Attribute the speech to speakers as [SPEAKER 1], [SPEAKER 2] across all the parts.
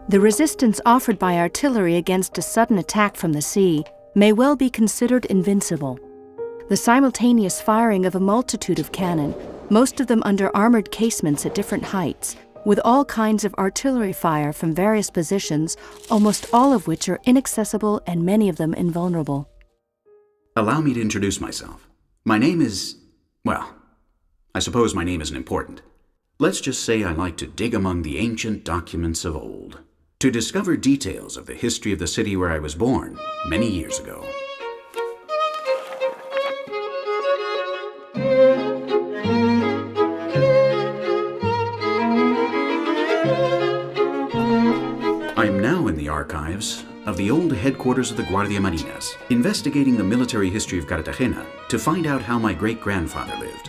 [SPEAKER 1] The resistance offered by artillery against a sudden attack from the sea may well be considered invincible. The simultaneous firing of a multitude of cannon, most of them under armored casements at different heights, with all kinds of artillery fire from various positions, almost all of which are inaccessible and many of them invulnerable.
[SPEAKER 2] Allow me to introduce myself. My name is, well, I suppose my name isn't important. Let's just say I like to dig among the ancient documents of old, to discover details of the history of the city where I was born many years ago. I'm now in the archives of the old headquarters of the Guardia Marinas, investigating the military history of Cartagena to find out how my great-grandfather lived.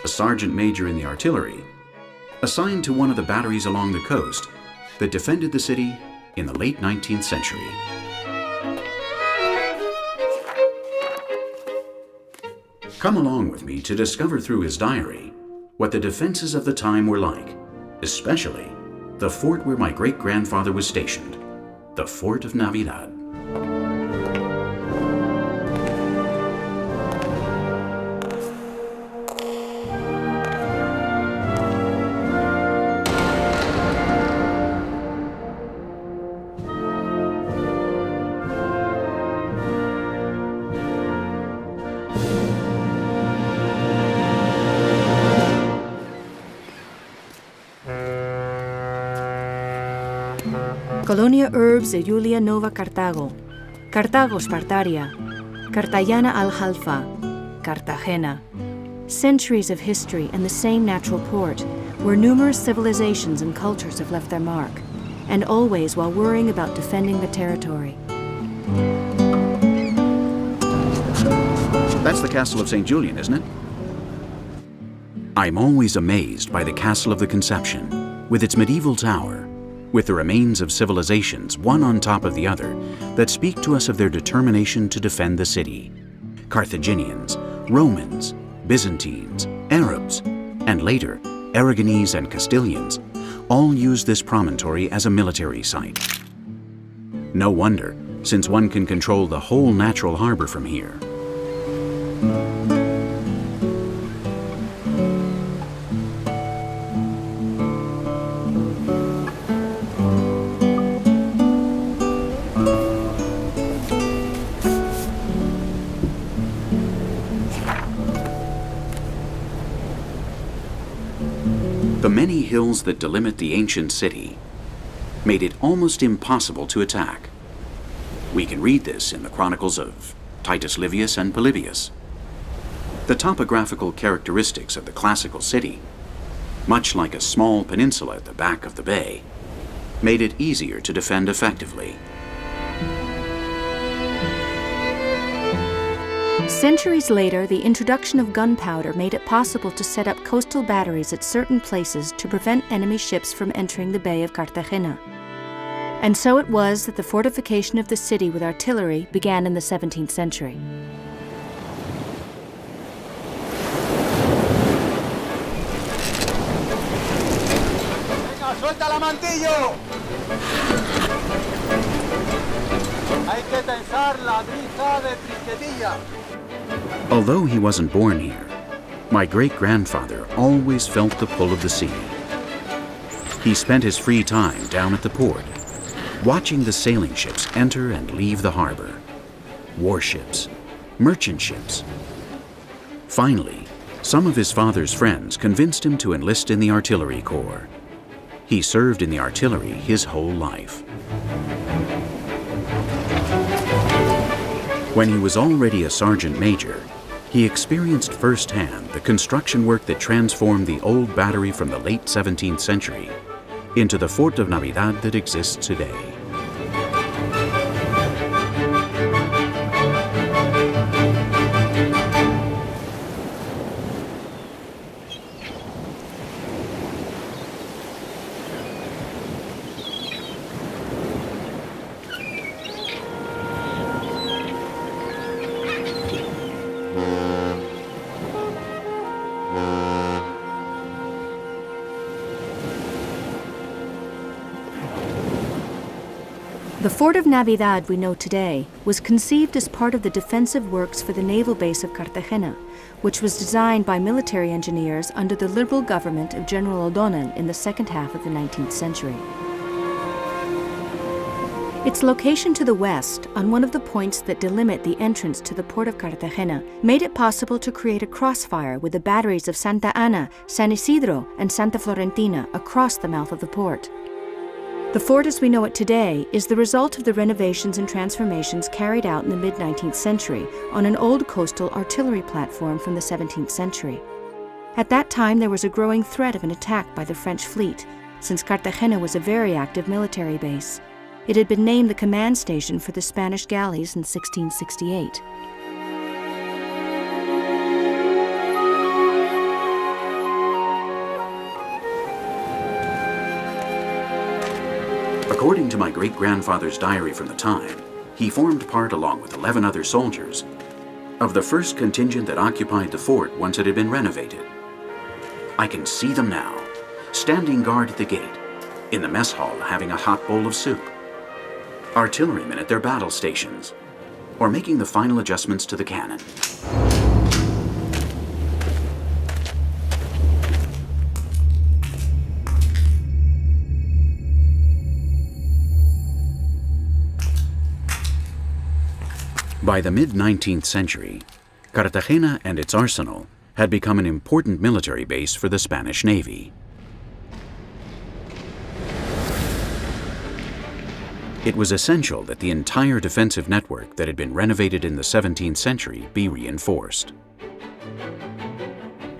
[SPEAKER 2] A sergeant major in the artillery, assigned to one of the batteries along the coast that defended the city in the late 19th century. Come along with me to discover through his diary what the defenses of the time were like, especially the fort where my great-grandfather was stationed, the Fort of Navidad.
[SPEAKER 1] Colonia Urbs de Julia Nova Cartago, Cartago Spartaria, Cartagena Aljalfa, Cartagena. Centuries of history and the same natural port, where numerous civilizations and cultures have left their mark, and always while worrying about defending the territory.
[SPEAKER 2] That's the Castle of St. Julian, isn't it? I'm always amazed by the Castle of the Conception, with its medieval tower, with the remains of civilizations, one on top of the other, that speak to us of their determination to defend the city. Carthaginians, Romans, Byzantines, Arabs, and later, Aragonese and Castilians, all used this promontory as a military site. No wonder, since one can control the whole natural harbor from here. The many hills that delimit the ancient city made it almost impossible to attack. We can read this in the chronicles of Titus Livius and Polybius. The topographical characteristics of the classical city, much like a small peninsula at the back of the bay, made it easier to defend effectively.
[SPEAKER 1] Centuries later, the introduction of gunpowder made it possible to set up coastal batteries at certain places to prevent enemy ships from entering the Bay of Cartagena. And so it was that the fortification of the city with artillery began in the 17th century.
[SPEAKER 3] ¡Venga, suelta la mantillo! Hay que tensar la brisa de trinquetilla.
[SPEAKER 2] Although he wasn't born here, my great-grandfather always felt the pull of the sea. He spent his free time down at the port, watching the sailing ships enter and leave the harbor. Warships, merchant ships. Finally, some of his father's friends convinced him to enlist in the artillery corps. He served in the artillery his whole life. When he was already a sergeant major, he experienced firsthand the construction work that transformed the old battery from the late 17th century into the Fort of Navidad that exists today.
[SPEAKER 1] The Fort of Navidad we know today was conceived as part of the defensive works for the naval base of Cartagena, which was designed by military engineers under the liberal government of General O'Donnell in the second half of the 19th century. Its location to the west, on one of the points that delimit the entrance to the port of Cartagena, made it possible to create a crossfire with the batteries of Santa Ana, San Isidro, and Santa Florentina across the mouth of the port. The fort as we know it today is the result of the renovations and transformations carried out in the mid-19th century on an old coastal artillery platform from the 17th century. At that time, there was a growing threat of an attack by the French fleet, since Cartagena was a very active military base. It had been named the command station for the Spanish galleys in 1668.
[SPEAKER 2] According to my great-grandfather's diary from the time, he formed part, along with 11 other soldiers, of the first contingent that occupied the fort once it had been renovated. I can see them now, standing guard at the gate, in the mess hall having a hot bowl of soup, artillerymen at their battle stations, or making the final adjustments to the cannon. By the mid-19th century, Cartagena and its arsenal had become an important military base for the Spanish Navy. It was essential that the entire defensive network that had been renovated in the 17th century be reinforced.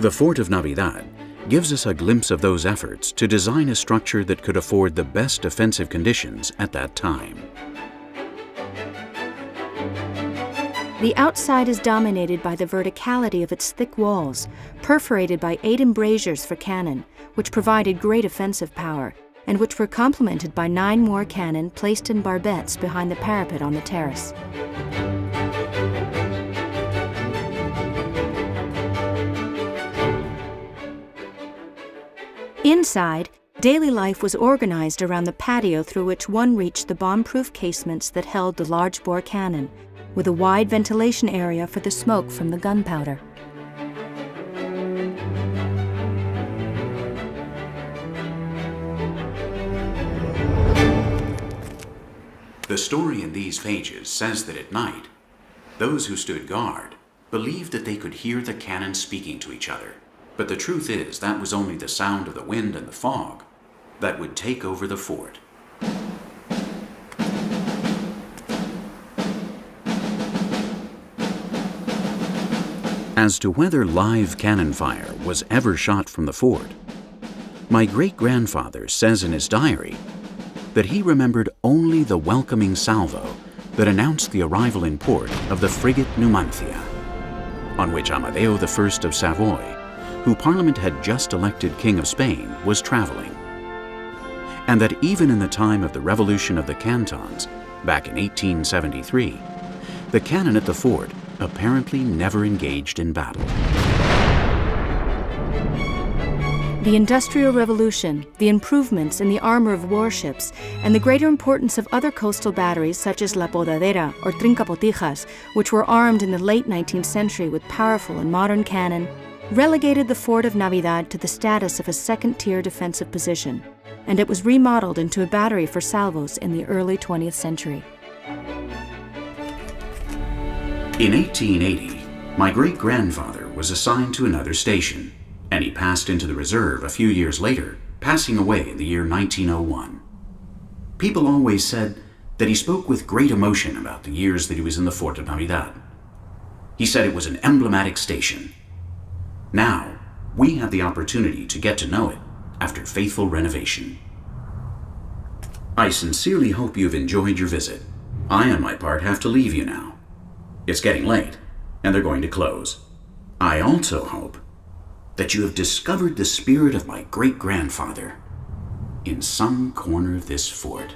[SPEAKER 2] The Fort of Navidad gives us a glimpse of those efforts to design a structure that could afford the best defensive conditions at that time.
[SPEAKER 1] The outside is dominated by the verticality of its thick walls, perforated by 8 embrasures for cannon, which provided great offensive power, and which were complemented by 9 more cannon placed in barbettes behind the parapet on the terrace. Inside, daily life was organized around the patio through which one reached the bomb-proof casements that held the large-bore cannon, with a wide ventilation area for the smoke from the gunpowder.
[SPEAKER 2] The story in these pages says that at night, those who stood guard believed that they could hear the cannon speaking to each other. But the truth is that was only the sound of the wind and the fog that would take over the fort. As to whether live cannon fire was ever shot from the fort, my great-grandfather says in his diary that he remembered only the welcoming salvo that announced the arrival in port of the frigate Numancia, on which Amadeo I of Savoy, who Parliament had just elected King of Spain, was traveling. And that even in the time of the Revolution of the Cantons, back in 1873, the cannon at the fort apparently never engaged in battle.
[SPEAKER 1] The Industrial Revolution, the improvements in the armor of warships, and the greater importance of other coastal batteries such as La Podadera or Trincapotijas, which were armed in the late 19th century with powerful and modern cannon, relegated the Fort of Navidad to the status of a second-tier defensive position, and it was remodeled into a battery for salvos in the early 20th century.
[SPEAKER 2] In 1880, my great-grandfather was assigned to another station, and he passed into the reserve a few years later, passing away in the year 1901. People always said that he spoke with great emotion about the years that he was in the Fort of Navidad. He said it was an emblematic station. Now, we have the opportunity to get to know it after faithful renovation. I sincerely hope you've enjoyed your visit. I, on my part, have to leave you now. It's getting late, and they're going to close. I also hope that you have discovered the spirit of my great-grandfather in some corner of this fort.